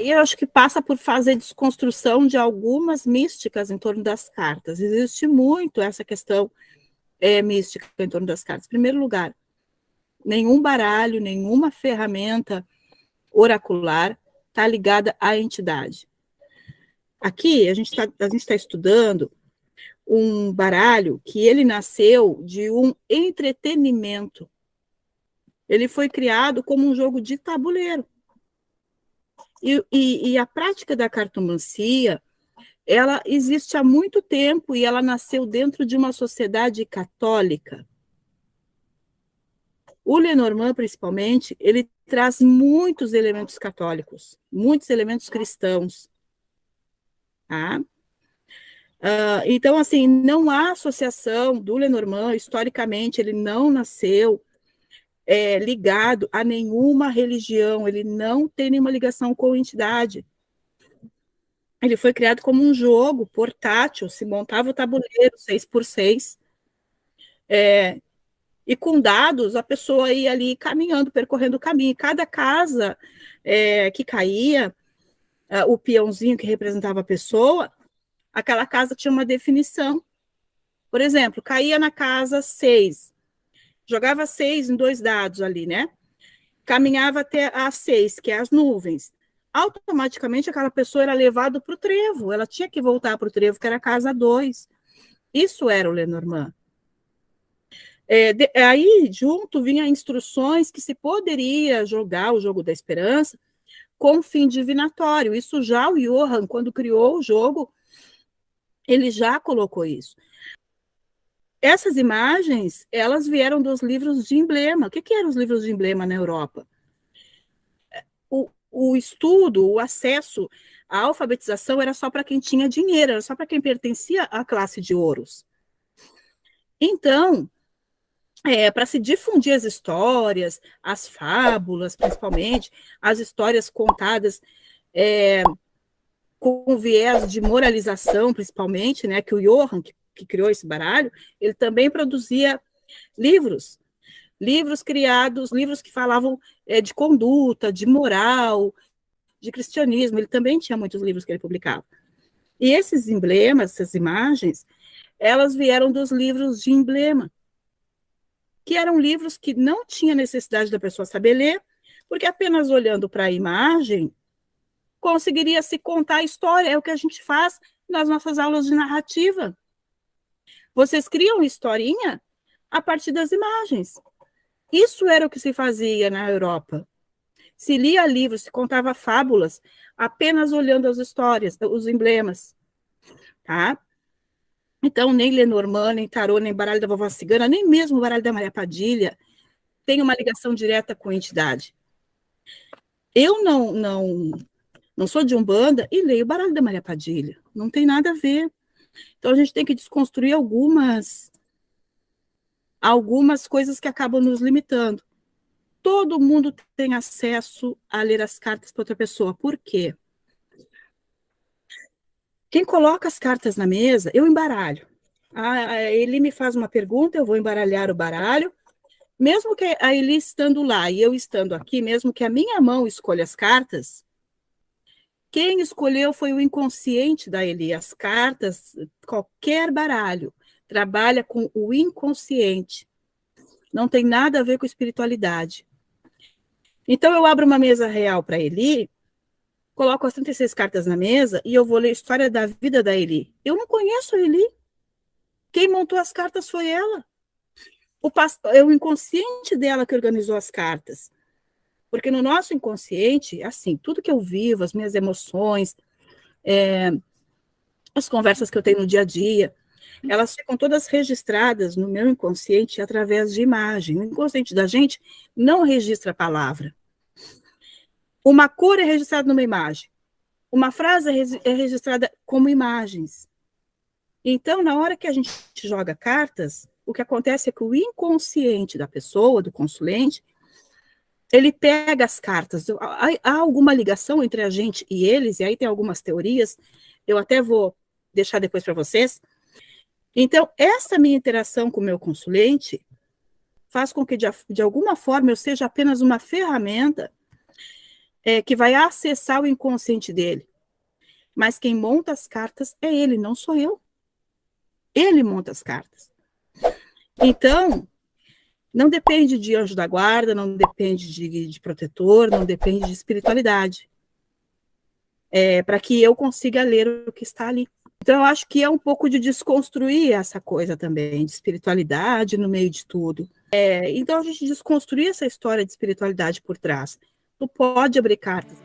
E eu acho que passa por fazer desconstrução de algumas místicas em torno das cartas. Existe muito essa questão mística em torno das cartas. Em primeiro lugar, nenhum baralho, nenhuma ferramenta oracular está ligada à entidade. Aqui, a gente está estudando um baralho que ele nasceu de um entretenimento. Ele foi criado como um jogo de tabuleiro. E a prática da cartomancia, ela existe há muito tempo e ela nasceu dentro de uma sociedade católica. O Lenormand, principalmente, ele traz muitos elementos católicos, muitos elementos cristãos. Tá? Então, assim, não há associação do Lenormand, historicamente, ele não nasceu ligado a nenhuma religião, ele não tem nenhuma ligação com entidade. Ele foi criado como um jogo portátil, se montava o tabuleiro 6x6, e com dados a pessoa ia ali caminhando, percorrendo o caminho. Cada casa que caía, o peãozinho que representava a pessoa, aquela casa tinha uma definição. Por exemplo, caía na casa 6, jogava 6 em 2 dados ali, né? Caminhava até a 6, que é as nuvens. Automaticamente aquela pessoa era levada para o trevo, ela tinha que voltar para o trevo, que era a casa 2. Isso era o Lenormand. Aí, junto, vinha instruções que se poderia jogar o jogo da esperança com fim divinatório. Isso já o Johann, quando criou o jogo, ele já colocou isso. Essas imagens, elas vieram dos livros de emblema. O que eram os livros de emblema na Europa? O estudo, o acesso à alfabetização era só para quem tinha dinheiro, era só para quem pertencia à classe de ouros. Então, para se difundir as histórias, as fábulas, principalmente, as histórias contadas com viés de moralização, principalmente, né, que o Johann, que criou esse baralho, ele também produzia livros criados, livros que falavam de conduta, de moral, de cristianismo. Ele também tinha muitos livros que ele publicava. E esses emblemas, essas imagens, elas vieram dos livros de emblema, que eram livros que não tinha necessidade da pessoa saber ler, porque apenas olhando para a imagem, conseguiria se contar a história. É o que a gente faz nas nossas aulas de narrativa. Vocês criam historinha a partir das imagens. Isso era o que se fazia na Europa. Se lia livros, se contava fábulas, apenas olhando as histórias, os emblemas. Tá? Então, nem Lenormand, nem Tarô, nem baralho da Vovó Cigana, nem mesmo o baralho da Maria Padilha tem uma ligação direta com a entidade. Eu não sou de Umbanda e leio o baralho da Maria Padilha. Não tem nada a ver. Então, a gente tem que desconstruir algumas coisas que acabam nos limitando. Todo mundo tem acesso a ler as cartas para outra pessoa. Por quê? Quem coloca as cartas na mesa, eu embaralho. Ele me faz uma pergunta, eu vou embaralhar o baralho. Mesmo que a Eli estando lá e eu estando aqui, mesmo que a minha mão escolha as cartas, quem escolheu foi o inconsciente da Eli. As cartas, qualquer baralho, trabalha com o inconsciente. Não tem nada a ver com espiritualidade. Então, eu abro uma mesa real para Eli, coloco as 36 cartas na mesa e eu vou ler a história da vida da Eli. Eu não conheço a Eli. Quem montou as cartas foi ela. É o inconsciente dela que organizou as cartas. Porque no nosso inconsciente, assim, tudo que eu vivo, as minhas emoções, as conversas que eu tenho no dia a dia, elas ficam todas registradas no meu inconsciente através de imagem. O inconsciente da gente não registra a palavra. Uma cor é registrada numa imagem. Uma frase é registrada como imagens. Então, na hora que a gente joga cartas, o que acontece é que o inconsciente da pessoa, do consulente, ele pega as cartas. Há alguma ligação entre a gente e eles, e aí tem algumas teorias, eu até vou deixar depois para vocês. Então, essa minha interação com o meu consulente faz com que, de alguma forma, eu seja apenas uma ferramenta que vai acessar o inconsciente dele. Mas quem monta as cartas é ele, não sou eu. Ele monta as cartas. Então, não depende de anjo da guarda, não depende de protetor, não depende de espiritualidade. Para que eu consiga ler o que está ali. Então, eu acho que é um pouco de desconstruir essa coisa também, de espiritualidade no meio de tudo. Então, a gente desconstruir essa história de espiritualidade por trás. Tu pode abrir cartas.